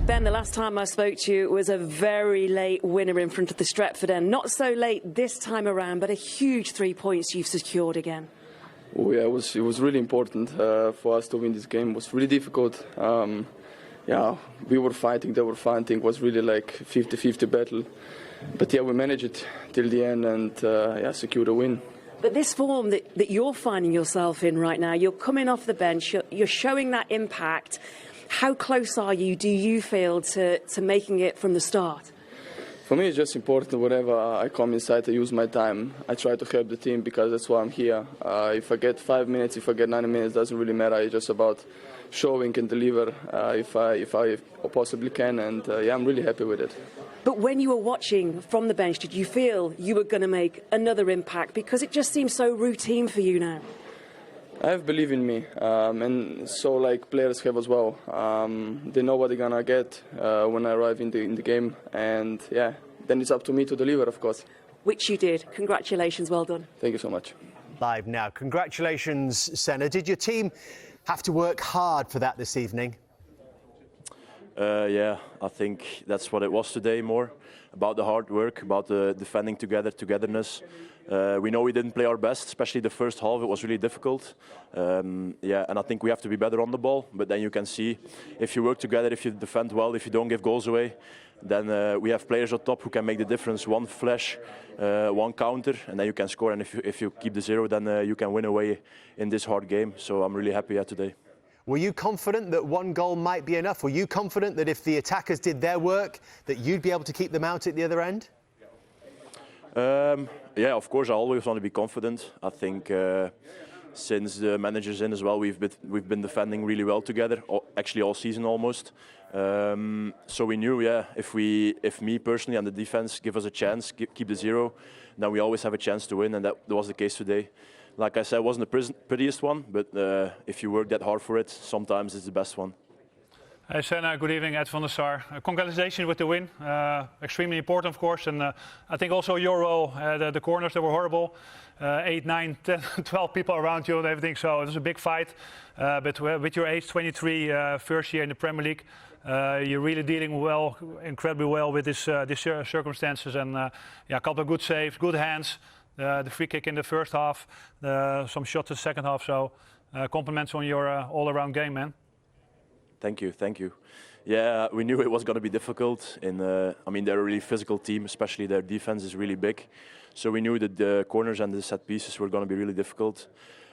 Ben, the last time I spoke to you, it was a very late winner in front of the Stretford end. Not so late this time around, but a huge 3 points you've secured again. Oh yeah, it was really important for us to win this game. It was really difficult. Yeah, we were fighting, they were fighting. It was really like 50-50 battle. But yeah, we managed it till the end and yeah, secured a win. But this form that you're finding yourself in right now, you're coming off the bench, you're showing that impact. How close are you, do you feel, to making it from the start? For me, it's just important whenever I come inside, I use my time. I try to help the team because that's why I'm here. If I get 5 minutes, if I get 90 minutes, doesn't really matter. It's just about showing and deliver if I possibly can, and yeah, I'm really happy with it. But when you were watching from the bench, did you feel you were going to make another impact? Because it just seems so routine for you now. I have belief in me, and so like players have as well. They know what they're gonna get when I arrive in the game, and yeah, then it's up to me to deliver, of course. Which you did. Congratulations, well done. Thank you so much. Live now. Congratulations, Senna. Did your team have to work hard for that this evening? Yeah, I think that's what it was today, more about the hard work, about the defending togetherness. We know we didn't play our best, especially the first half. It was really difficult. Yeah, and I think we have to be better on the ball. But then you can see, if you work together, if you defend well, if you don't give goals away, then we have players on top who can make the difference. One flash, one counter, and then you can score. And if you keep the zero, then you can win away in this hard game. So I'm really happy today. Were you confident that one goal might be enough? Were you confident that if the attackers did their work, that you'd be able to keep them out at the other end? Yeah, of course, I always want to be confident. I think since the manager's in as well, we've been defending really well together, actually all season almost. So we knew, yeah, if me personally and the defense give us a chance, keep the zero, then we always have a chance to win, and that was the case today. Like I said, it wasn't the prettiest one, but if you work that hard for it, sometimes it's the best one. Hey Senna, good evening, Ed van der Sar. Congratulations with the win. Extremely important, of course, and I think also your role, the corners, they were horrible. 8, 9, 10, 12 people around you and everything, so it was a big fight. But with your age, 23, first year in the Premier League, you're really dealing well, incredibly well with these circumstances, and yeah, a couple of good saves, good hands. The free kick in the first half, some shots in the second half, so compliments on your all-around game, man. Thank you, thank you. Yeah, we knew it was going to be difficult. I mean, they're a really physical team, especially their defense is really big. So we knew that the corners and the set pieces were going to be really difficult.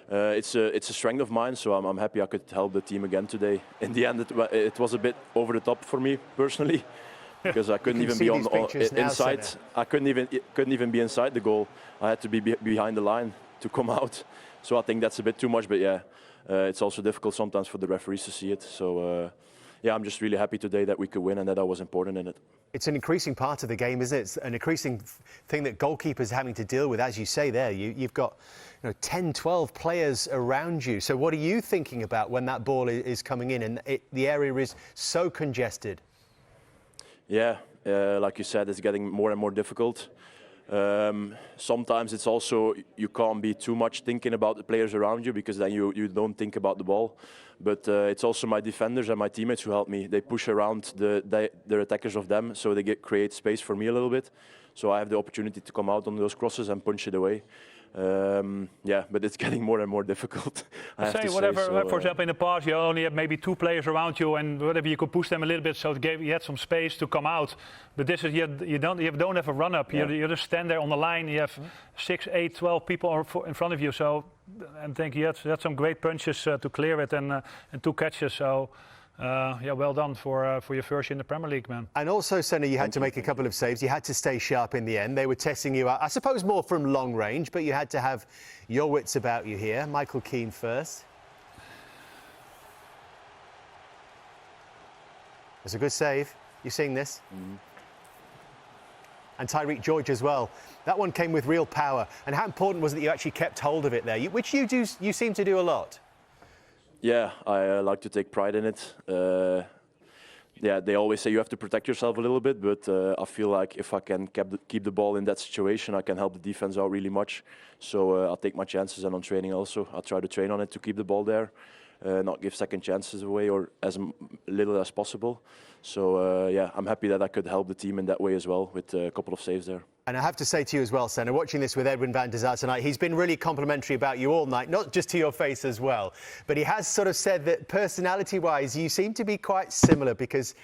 It's a strength of mine, so I'm happy I could help the team again today. In the end, it was a bit over the top for me personally, because I couldn't even be inside. I couldn't even be inside the goal. I had to be behind the line to come out. So I think that's a bit too much, but yeah. It's also difficult sometimes for the referees to see it. So, yeah, I'm just really happy today that we could win and that I was important in it. It's an increasing part of the game, isn't it? It's an increasing thing that goalkeepers are having to deal with. As you say there, you've got 10, 12 players around you. So what are you thinking about when that ball is coming in and the area is so congested? Yeah, like you said, it's getting more and more difficult. Sometimes it's also, you can't be too much thinking about the players around you, because then you don't think about the ball. But it's also my defenders and my teammates who help me. They push around the attackers of them, so they create space for me a little bit. So I have the opportunity to come out on those crosses and punch it away. Yeah, but it's getting more and more difficult. For example, in the past, you only have maybe 2 players around you, and whatever you could push them a little bit, so you had some space to come out. But this is you don't have a run up. Yeah. You just stand there on the line. You have 6, 8, 12 people in front of you. So, and think you had some great punches to clear it, and 2 catches. So. Yeah, well done for your first year in the Premier League, man. And also, Senna, you had to make a couple of saves. You had to stay sharp in the end. They were testing you out, I suppose, more from long range, but you had to have your wits about you here. Michael Keane first. It's a good save. You seeing this? Mm. And Tyreek George as well. That one came with real power. And how important was it that you actually kept hold of it there, which you seem to do a lot? Yeah, I like to take pride in it. Yeah, they always say you have to protect yourself a little bit, but I feel like if I can keep the ball in that situation, I can help the defense out really much. So I'll take my chances, and on training also, I try to train on it to keep the ball there. not give second chances away or as little as possible. So yeah, I'm happy that I could help the team in that way as well with a couple of saves there. And I have to say to you as well, Senna, watching this with Edwin van der Sar tonight, he's been really complimentary about you all night, not just to your face as well. But he has sort of said that personality-wise, you seem to be quite similar because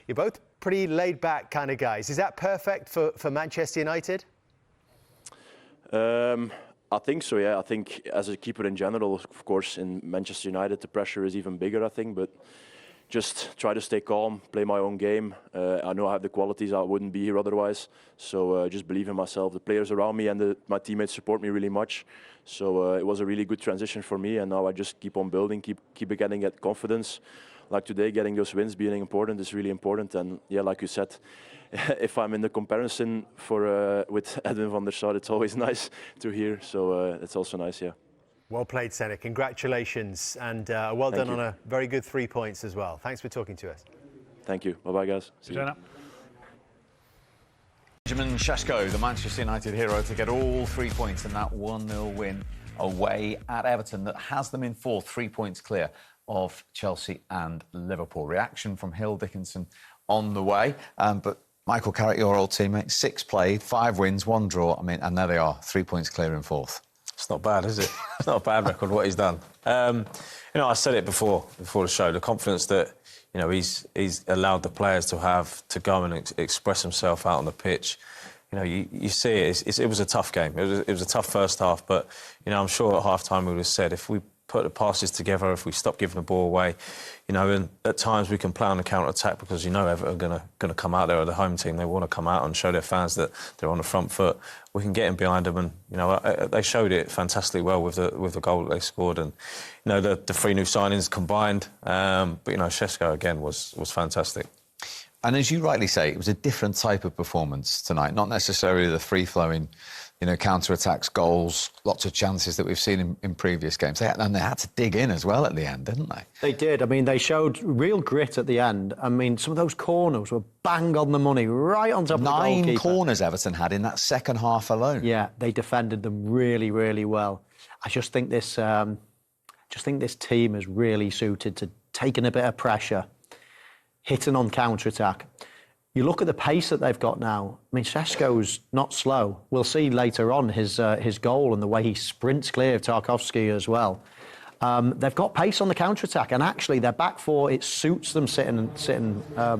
you're both pretty laid-back kind of guys. Is that perfect for Manchester United? I think so, yeah. I think as a keeper in general, of course, in Manchester United, the pressure is even bigger, I think. But just try to stay calm, play my own game. I know I have the qualities, I wouldn't be here otherwise. So just believe in myself. The players around me and my teammates support me really much. So it was a really good transition for me, and now I just keep on building, keep getting that confidence. Like today, getting those wins being important is really important. And yeah, like you said, if I'm in the comparison with Edwin van der Sar, it's always nice to hear. So it's also nice, yeah. Well played, Senna. Congratulations, and well done on a very good 3 points as well. Thanks for talking to us. Thank you. Bye-bye, guys. See you. Benjamin Sesko, the Manchester United hero, to get all 3 points in that 1-0 win away at Everton that has them in fourth, 3 points clear of Chelsea and Liverpool. Reaction from Hill Dickinson on the way, but Michael Carrick, your old teammate, 6 played, 5 wins, 1 draw. I mean, and there they are, 3 points clear in fourth. It's not bad, is it? It's not a bad record what he's done. You know, I said it before the show. The confidence that he's allowed the players to go and express himself out on the pitch. You know, you see it. It was a tough game. It was a tough first half, but I'm sure at half time we would have said if we put the passes together, if we stop giving the ball away, and at times we can play on the counter-attack because Everton are going to come out there, or the home team, they want to come out and show their fans that they're on the front foot. We can get in behind them, and they showed it fantastically well with the goal that they scored, and the 3 new signings combined. But Sesko again was fantastic. And as you rightly say, it was a different type of performance tonight, not necessarily the free-flowing, counter-attacks, goals, lots of chances that we've seen in previous games. They had to dig in as well at the end, didn't they? They did. I mean, they showed real grit at the end. I mean, some of those corners were bang on the money, right on top of the goalkeeper. 9 corners Everton had in that second half alone. Yeah, they defended them really, really well. I just think this team is really suited to taking a bit of pressure, hitting on counter-attack. You look at the pace that they've got now. I mean, Sesko's not slow. We'll see later on his goal and the way he sprints clear of Tarkowski as well. They've got pace on the counter-attack, and actually their back four, it suits them sitting a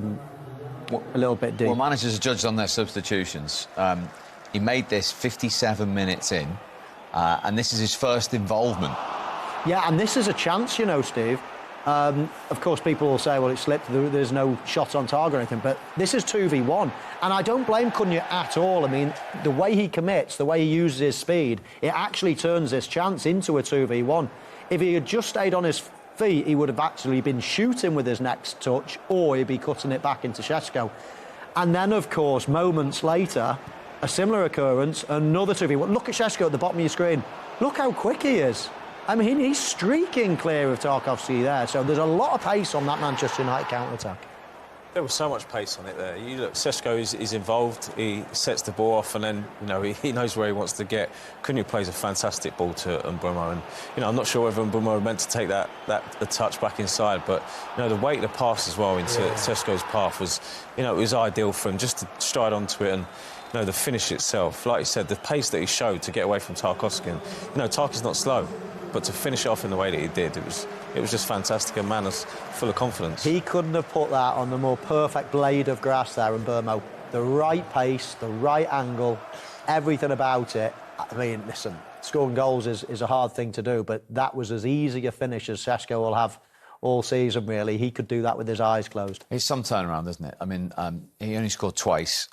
little bit deep. Well, managers are judged on their substitutions. He made this 57 minutes in, and this is his first involvement. Yeah, and this is a chance, Steve. Of course, people will say, well, it slipped, there's no shot on target or anything, but this is 2v1. And I don't blame Cunha at all. I mean, the way he commits, the way he uses his speed, it actually turns this chance into a 2v1. If he had just stayed on his feet, he would have actually been shooting with his next touch, or he'd be cutting it back into Sesko. And then, of course, moments later, a similar occurrence, another 2v1. Look at Sesko at the bottom of your screen. Look how quick he is. I mean, he's streaking clear of Tarkowski there, so there's a lot of pace on that Manchester United counter-attack. There was so much pace on it there. You look, Sesko is involved, he sets the ball off, and then, he knows where he wants to get. Cunha plays a fantastic ball to Mbeumo, and, I'm not sure whether Mbeumo meant to take that touch back inside, but, the weight of the pass as well into Sesko's path was, it was ideal for him, just to stride onto it, and, the finish itself. Like you said, the pace that he showed to get away from Tarkowski, and, Tarkowski's not slow. But to finish off in the way that he did, it was just fantastic. A man is full of confidence. He couldn't have put that on the more perfect blade of grass there in Mbeumo. The right pace, the right angle, everything about it. I mean, listen, scoring goals is a hard thing to do, but that was as easy a finish as Sesko will have all season, really. He could do that with his eyes closed. It's some turnaround, isn't it? I mean, he only scored twice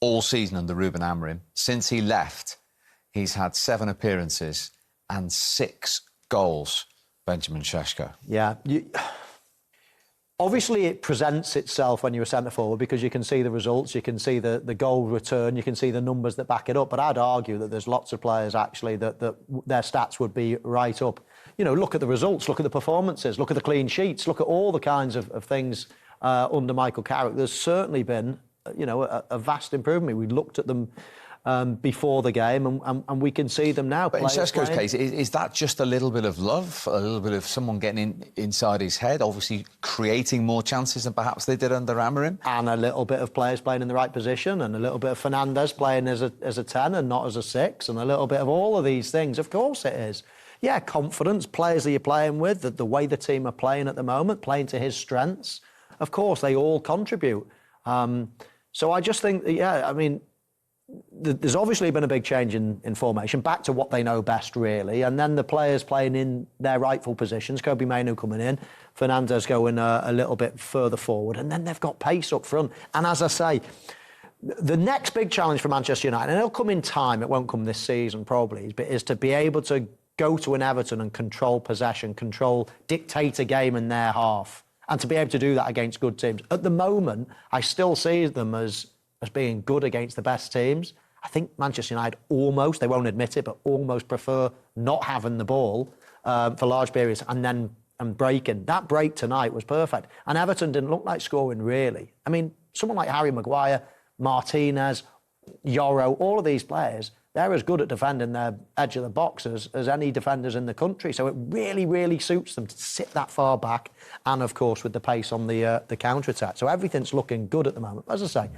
all season under Ruben Amorim. Since he left, he's had 7 appearances and 6 goals, Benjamin Sesko. Yeah. Obviously, it presents itself when you're a centre-forward because you can see the results, you can see the goal return, you can see the numbers that back it up. But I'd argue that there's lots of players, actually, that their stats would be right up. Look at the results, look at the performances, look at the clean sheets, look at all the kinds of things under Michael Carrick. There's certainly been, a vast improvement. We looked at them before the game, and we can see them now. But in Sesko's case, is that just a little bit of love, a little bit of someone getting inside his head, obviously creating more chances than perhaps they did under Amorim? And a little bit of players playing in the right position, and a little bit of Fernandes playing as a 10 and not as a 6, and a little bit of all of these things. Of course it is. Yeah, confidence, players that you're playing with, the way the team are playing at the moment, playing to his strengths. Of course, they all contribute. So I just think, yeah, I mean, there's obviously been a big change in formation, back to what they know best, really. And then the players playing in their rightful positions, Kobbie Mainoo coming in, Fernandes going a little bit further forward. And then they've got pace up front. And as I say, the next big challenge for Manchester United, and it'll come in time, it won't come this season probably, but is to be able to go to an Everton and control possession, dictate a game in their half, and to be able to do that against good teams. At the moment, I still see them as being good against the best teams. I think Manchester United almost, they won't admit it, but almost prefer not having the ball for large periods and breaking. That break tonight was perfect. And Everton didn't look like scoring, really. I mean, someone like Harry Maguire, Martinez, Yoro, all of these players, they're as good at defending their edge of the box as any defenders in the country. So it really, really suits them to sit that far back and, of course, with the pace on the counter-attack. So everything's looking good at the moment. As I say,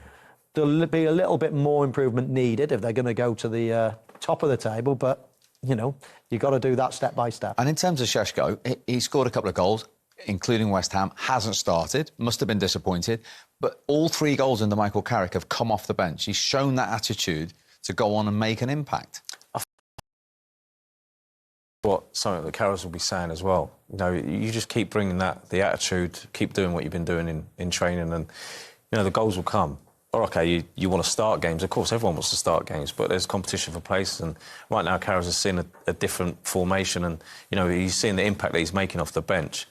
there'll be a little bit more improvement needed if they're going to go to the top of the table, but, you know, you've got to do that step by step. And in terms of Sesko, he scored a couple of goals, including West Ham, hasn't started, must have been disappointed, but all 3 goals under Michael Carrick have come off the bench. He's shown that attitude to go on and make an impact. Something that Carroll's will be saying as well. You know, you just keep bringing the attitude, keep doing what you've been doing in training, and, you know, the goals will come. Or, OK, you want to start games. Of course, everyone wants to start games, but there's competition for places. And right now, Carroll's has seen a different formation, and, you know, he's seeing the impact that he's making off the bench.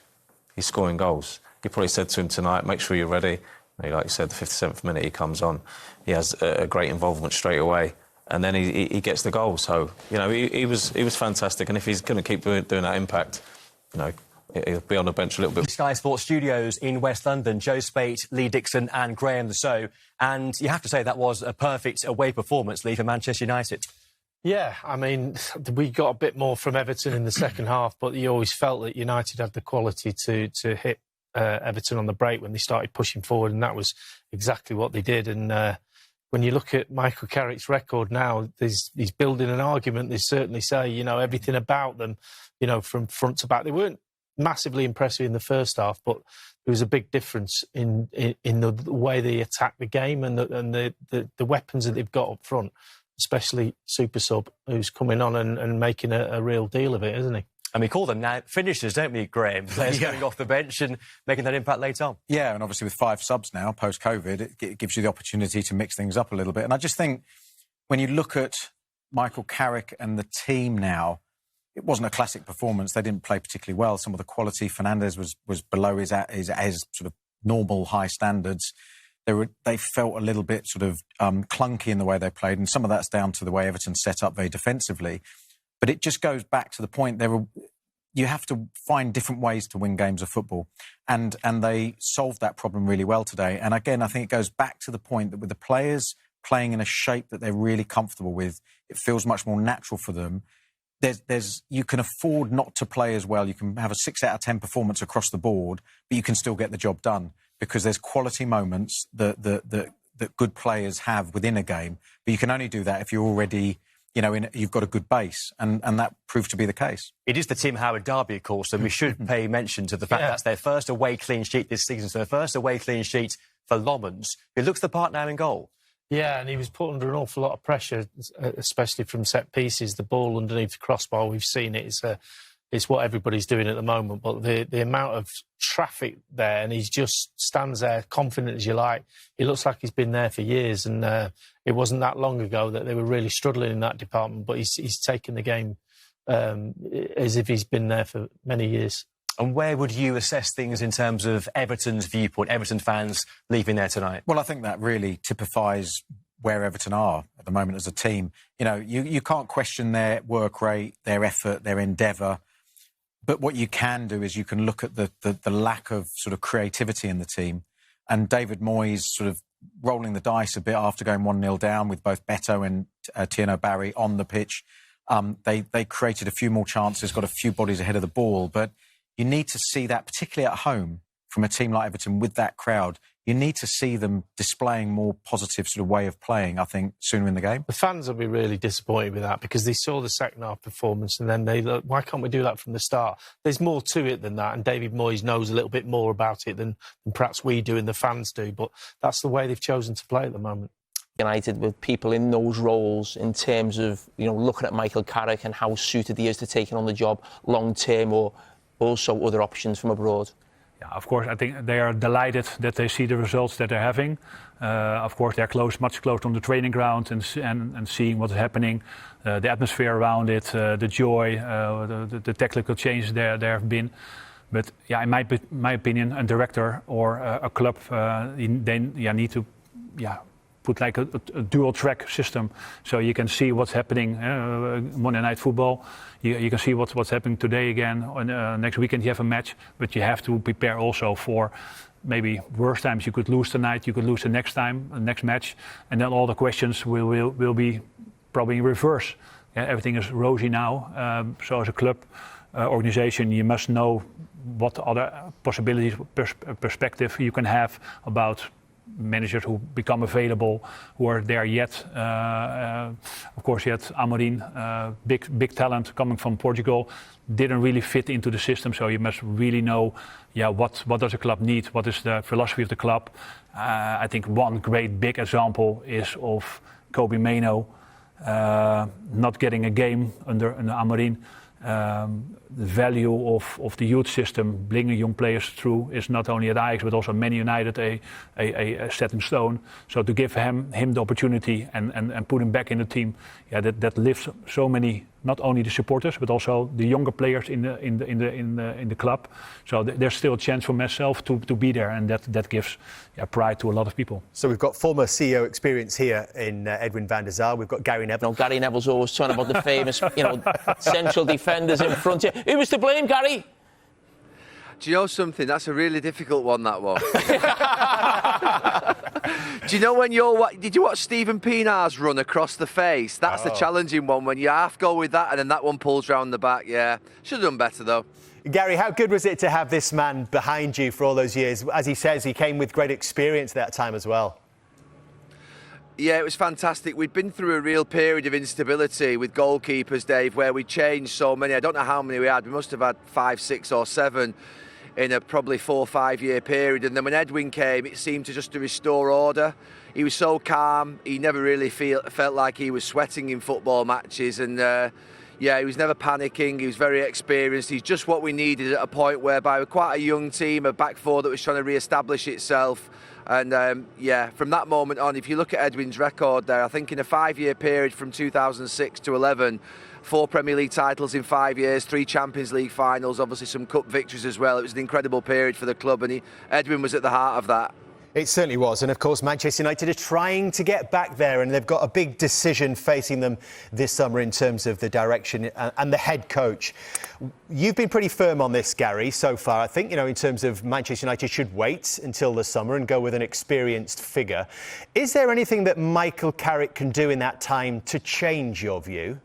He's scoring goals. He probably said to him tonight, make sure you're ready. Like you said, the 57th minute he comes on. He has a great involvement straight away. And then he gets the goal. So, you know, he was fantastic. And if he's going to keep doing that impact, you know, he'll be on the bench a little bit. Sky Sports Studios in West London, Joe Spate, Lee Dixon and Graham Lasso. And you have to say that was a perfect away performance, Lee, for Manchester United. Yeah, I mean, we got a bit more from Everton in the second half, but you always felt that United had the quality to hit Everton on the break when they started pushing forward, and that was exactly what they did. And when you look at Michael Carrick's record now, he's building an argument. They certainly say, you know, everything about them, you know, from front to back. They weren't massively impressive in the first half, but there was a big difference in the way they attack the game and the weapons that they've got up front, especially Super Sub, who's coming on and making a real deal of it, isn't he? And we call them now finishers, don't we, Graham? Players going off the bench and making that impact later on. Yeah, and obviously with 5 subs now, post-COVID, it gives you the opportunity to mix things up a little bit. And I just think when you look at Michael Carrick and the team now, it wasn't a classic performance. They didn't play particularly well. Some of the quality, Fernandes was below his sort of normal high standards. They felt a little bit sort of clunky in the way they played, and some of that's down to the way Everton set up very defensively. But it just goes back to the point you have to find different ways to win games of football, and they solved that problem really well today. And again, I think it goes back to the point that with the players playing in a shape that they're really comfortable with, it feels much more natural for them. You can afford not to play as well. You can have a 6 out of 10 performance across the board, but you can still get the job done because there's quality moments that good players have within a game. But you can only do that if you're already, you know, you've got a good base, and that proved to be the case. It is the Tim Howard derby, of course, and we should pay mention to the fact that's their first away clean sheet this season. So their first away clean sheet for Lammens, who looks the part now in goal. Yeah, and he was put under an awful lot of pressure, especially from set pieces. The ball underneath the crossbar, we've seen it. It's what everybody's doing at the moment. But the amount of traffic there, and he just stands there confident as you like. He looks like he's been there for years, and it wasn't that long ago that they were really struggling in that department. But he's taken the game as if he's been there for many years. And where would you assess things in terms of Everton's viewpoint, Everton fans leaving there tonight? Well, I think that really typifies where Everton are at the moment as a team. You know, you can't question their work rate, their effort, their endeavour. But what you can do is you can look at the lack of sort of creativity in the team. And David Moyes sort of rolling the dice a bit after going 1-0 down with both Beto and Tierno Barry on the pitch. They created a few more chances, got a few bodies ahead of the ball, but you need to see that, particularly at home, from a team like Everton with that crowd. You need to see them displaying more positive sort of way of playing, I think, sooner in the game. The fans will be really disappointed with that because they saw the second half performance and then they look, why can't we do that from the start? There's more to it than that, and David Moyes knows a little bit more about it than perhaps we do and the fans do, but that's the way they've chosen to play at the moment. United with people in those roles in terms of, looking at Michael Carrick and how suited he is to taking on the job long term, or also other options from abroad. Yeah, of course, I think they are delighted that they see the results that they're having. Of course, they're much closer on the training ground and seeing what's happening, the atmosphere around it, the joy, the technical changes there have been. But yeah, in my opinion, a director or a club, they need to put like a dual track system so you can see what's happening. Monday Night Football, you can see what's happening today again. Next weekend you have a match, but you have to prepare also for maybe worse times. You could lose tonight, you could lose the next match, and then all the questions will be probably in reverse. Everything is rosy now. So as a club organization, you must know what other possibilities, perspective you can have about managers who become available, who are there yet. Of course, you had Amorim, big talent coming from Portugal, didn't really fit into the system. So you must really know, what does the club need? What is the philosophy of the club? I think one great big example is of Kobe Mainoo not getting a game under Amorim. The value of the youth system, bringing young players through, is not only at Ajax but also Man United a stepping stone. So to give him the opportunity and put him back in the team, that lifts so many, not only the supporters but also the younger players in the club. So there's still a chance for myself to be there, and that gives pride to a lot of people. So we've got former CEO experience here in Edwin van der Sar. We've got Gary Neville. Gary Neville's always talking about the famous, central defenders in front here. Who was to blame, Gary? Do you know something? That's a really difficult one, that one. Do you know when did you watch Stephen Pienaar's run across the face? That's the challenging one, when you half go with that and then that one pulls round the back. Yeah, should have done better though. Gary, how good was it to have this man behind you for all those years? As he says, he came with great experience at that time as well. Yeah, it was fantastic. We'd been through a real period of instability with goalkeepers, Dave, where we changed so many. I don't know how many we had. We must have had 5, 6 or 7 in a probably 4 or 5 year period. And then when Edwin came, it seemed to restore order. He was so calm. He never really felt like he was sweating in football matches. And he was never panicking. He was very experienced. He's just what we needed at a point whereby we're quite a young team, a back four that was trying to re-establish itself. And from that moment on, if you look at Edwin's record there, I think in a 5 year period from 2006 to 11, 4 Premier League titles in 5 years, 3 Champions League finals, obviously some cup victories as well. It was an incredible period for the club, and Edwin was at the heart of that. It certainly was. And of course, Manchester United are trying to get back there, and they've got a big decision facing them this summer in terms of the direction and the head coach. You've been pretty firm on this, Gary, so far. I think, in terms of Manchester United should wait until the summer and go with an experienced figure. Is there anything that Michael Carrick can do in that time to change your view?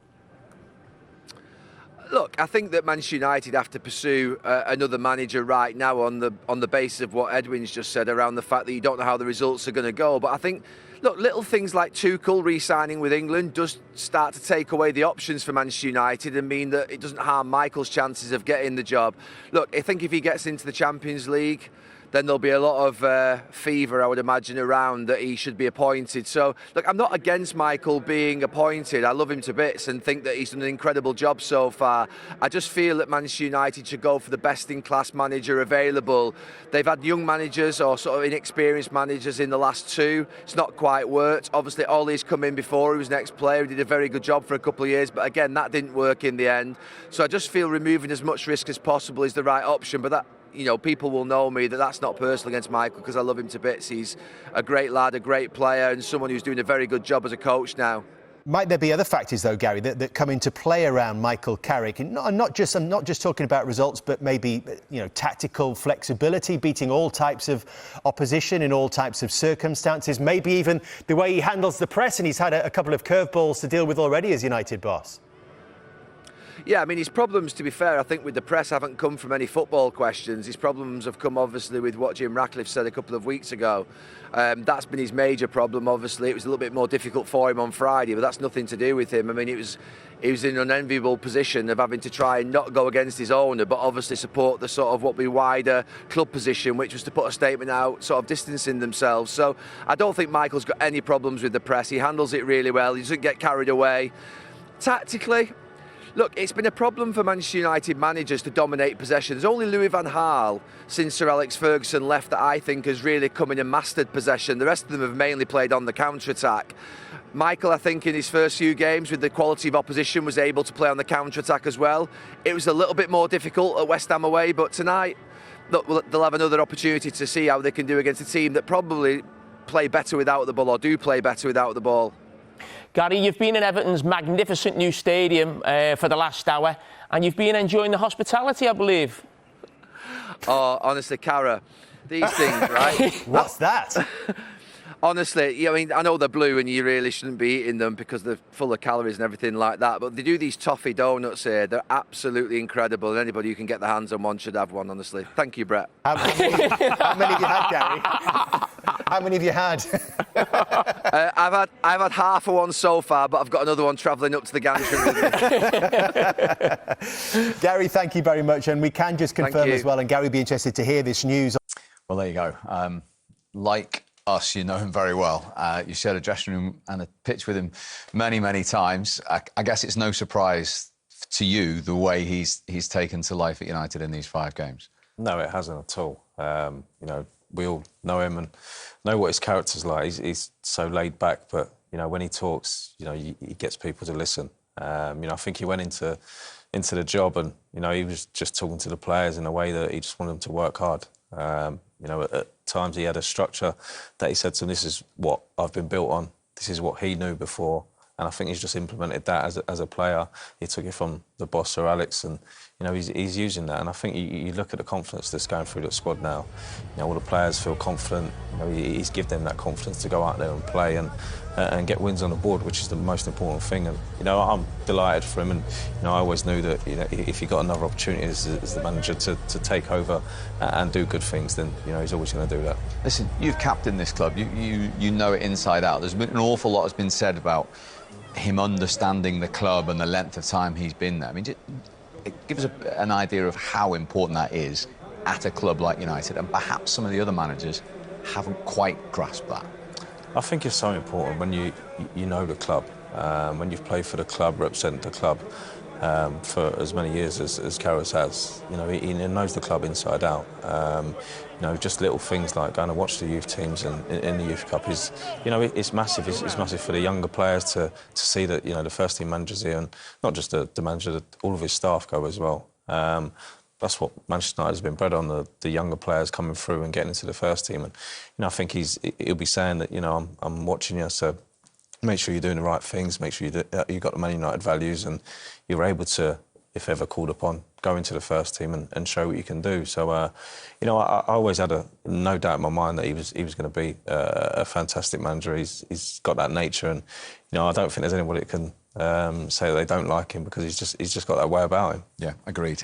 Look, I think that Manchester United have to pursue another manager right now on the basis of what Edwin's just said around the fact that you don't know how the results are going to go. But I think, look, little things like Tuchel re-signing with England does start to take away the options for Manchester United and mean that it doesn't harm Michael's chances of getting the job. Look, I think if he gets into the Champions League, then there'll be a lot of fever, I would imagine, around that he should be appointed. So, look, I'm not against Michael being appointed. I love him to bits and think that he's done an incredible job so far. I just feel that Manchester United should go for the best-in-class manager available. They've had young managers or sort of inexperienced managers in the last 2. It's not quite worked. Obviously, Ollie's come in before. He was an ex-player. He did a very good job for a couple of years. But again, that didn't work in the end. So I just feel removing as much risk as possible is the right option. But that, people will know me that that's not personal against Michael, because I love him to bits. He's a great lad, a great player, and someone who's doing a very good job as a coach now. might there be other factors, though, Gary, that come into play around Michael Carrick? And I'm not just talking about results, but maybe, tactical flexibility, beating all types of opposition in all types of circumstances, maybe even the way he handles the press, and he's had a couple of curveballs to deal with already as United boss. Yeah, I mean, his problems, to be fair, I think with the press haven't come from any football questions. His problems have come, obviously, with what Jim Ratcliffe said a couple of weeks ago. That's been his major problem, obviously. It was a little bit more difficult for him on Friday, but that's nothing to do with him. I mean, he was in an unenviable position of having to try and not go against his owner, but obviously support the sort of what would be wider club position, which was to put a statement out, sort of distancing themselves. So I don't think Michael's got any problems with the press. He handles it really well. He doesn't get carried away. Tactically, look, it's been a problem for Manchester United managers to dominate possession. There's only Louis van Gaal since Sir Alex Ferguson left that I think has really come in and mastered possession. The rest of them have mainly played on the counter-attack. Michael, I think, in his first few games with the quality of opposition was able to play on the counter-attack as well. It was a little bit more difficult at West Ham away, but tonight, look, they'll have another opportunity to see how they can do against a team that probably play better without the ball, or do play better without the ball. Gary, you've been in Everton's magnificent new stadium for the last hour, and you've been enjoying the hospitality, I believe. Oh, honestly, Cara, these things, right? What's that? Honestly, I mean, I know they're blue and you really shouldn't be eating them because they're full of calories and everything like that, but they do these toffee donuts here. They're absolutely incredible, and anybody who can get their hands on one should have one, honestly. Thank you, Brett. How many have you had, Gary? How many have you had? I've had half of one so far, but I've got another one travelling up to the gantry with me. Gary, thank you very much, and we can just confirm as well, and Gary would be interested to hear this news. Well, there you go. Like us, you know him very well. You shared a dressing room and a pitch with him many, many times. I guess it's no surprise to you the way he's taken to life at United in these 5 games. No, it hasn't at all. We all know him and know what his character's like. He's so laid back, but when he talks, he gets people to listen. I think he went into the job and he was just talking to the players in a way that he just wanted them to work hard. At times he had a structure that he said to them, this is what I've been built on. This is what he knew before. And I think he's just implemented that as a player. He took it from the boss, Sir Alex, and he's using that. And I think you look at the confidence that's going through the squad now. All the players feel confident. He's given them that confidence to go out there and play and get wins on the board, which is the most important thing. And I'm delighted for him. And I always knew that if he got another opportunity as the manager to take over and do good things, then he's always going to do that. Listen, you've captained this club. You know it inside out. There's been an awful lot has been said about him understanding the club and the length of time he's been there. I mean, give us an idea of how important that is at a club like United, and perhaps some of the other managers haven't quite grasped that. I think it's so important when you know the club, when you've played for the club, represented the club for as many years as Carrick has. He knows the club inside out. Just little things like going to watch the youth teams and in the Youth Cup is, it's massive. It's massive for the younger players to see that, the first team manager's here, and not just the manager, all of his staff go as well. That's what Manchester United has been bred on, the younger players coming through and getting into the first team. And, I think he'll be saying that, I'm watching you, so make sure you're doing the right things, make sure you've got the Man United values, and you're able to, if ever called upon, go into the first team and show what you can do. So, I always had no doubt in my mind that he was going to be a fantastic manager. He's got that nature, and I don't think there's anybody that can say that they don't like him, because he's just got that way about him. Yeah, agreed.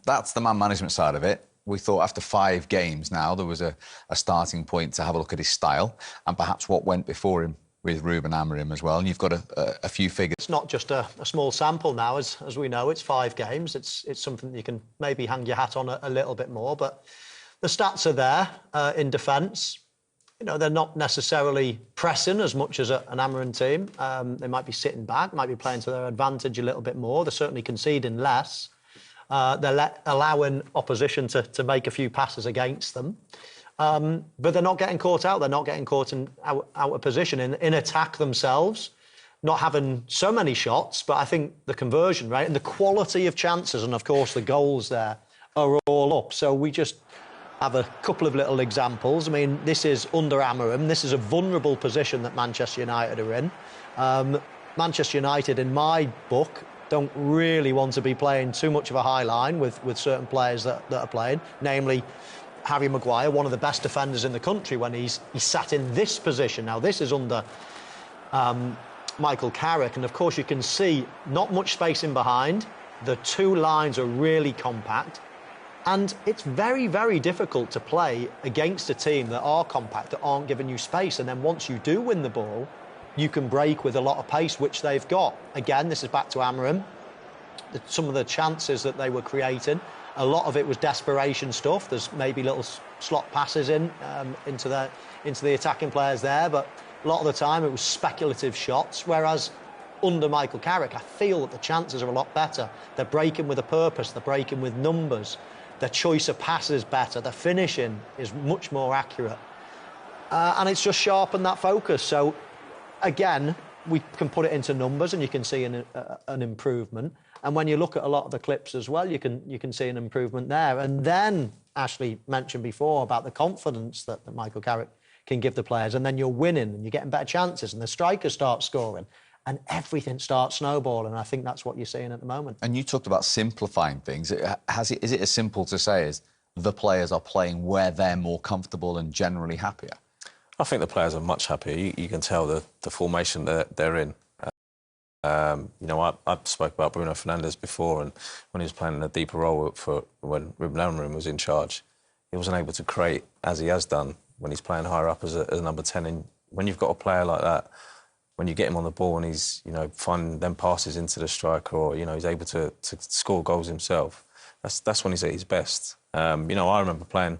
That's the man management side of it. We thought after 5 games now there was a starting point to have a look at his style and perhaps what went before him with Ruben Amorim as well, and you've got a few figures. It's not just a small sample now, as we know. It's 5 games. It's something that you can maybe hang your hat on a little bit more, but the stats are there in defence. They're not necessarily pressing as much as an Amorim team. They might be sitting back, might be playing to their advantage a little bit more. They're certainly conceding less. They're allowing opposition to make a few passes against them. But they're not getting caught out. They're not getting caught out of position in attack themselves, not having so many shots. But I think the conversion rate and the quality of chances and, of course, the goals there are all up. So we just have a couple of little examples. I mean, this is under Amorim. This is a vulnerable position that Manchester United are in. Manchester United, in my book, don't really want to be playing too much of a high line with certain players that are playing, namely Harry Maguire, one of the best defenders in the country when he's sat in this position. Now, this is under Michael Carrick, and of course you can see not much space in behind. The two lines are really compact, and it's very, very difficult to play against a team that are compact, that aren't giving you space. And then once you do win the ball, you can break with a lot of pace, which they've got. Again, this is back to Amorim. Some of the chances that they were creating, a lot of it was desperation stuff. There's maybe little slot passes into the attacking players there, but a lot of the time it was speculative shots. Whereas under Michael Carrick, I feel that the chances are a lot better. They're breaking with a purpose. They're breaking with numbers. Their choice of passes is better. Their finishing is much more accurate, and it's just sharpened that focus. So, again, we can put it into numbers and you can see an improvement. And when you look at a lot of the clips as well, you can see an improvement there. And then Ashley mentioned before about the confidence that Michael Carrick can give the players. And then you're winning and you're getting better chances and the strikers start scoring and everything starts snowballing. And I think that's what you're seeing at the moment. And you talked about simplifying things. Is it as simple to say as the players are playing where they're more comfortable and generally happier? I think the players are much happier. You can tell the formation that they're in. You know, I spoke about Bruno Fernandes before, and when he was playing in a deeper role for when Ruben Amorim was in charge, he wasn't able to create as he has done when he's playing higher up as a number 10. And when you've got a player like that, when you get him on the ball and he's, you know, finding them passes into the striker, or, you know, he's able to score goals himself, that's when he's at his best. You know, I remember playing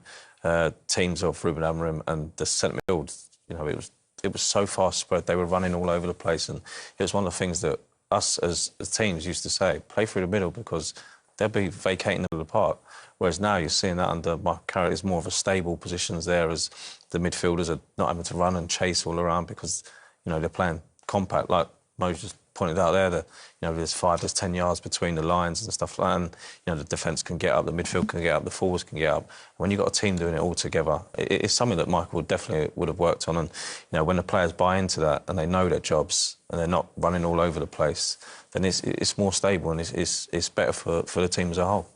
teams of Ruben Amorim and the centre midfield. You know, it was so fast spread. They were running all over the place, and it was one of the things that us as teams used to say: play through the middle, because they'll be vacating the middle of the park. Whereas now you're seeing that under Michael Carrick, there's more of a stable positions there, as the midfielders are not having to run and chase all around because, you know, they're playing compact, like Mo just pointed out there, that, you know, there's 10 yards between the lines and stuff like that, and, you know, the defence can get up, the midfield can get up, the forwards can get up. When you've got a team doing it all together, it's something that Michael would have worked on. And, you know, when the players buy into that and they know their jobs and they're not running all over the place, then it's more stable and it's better for the team as a whole.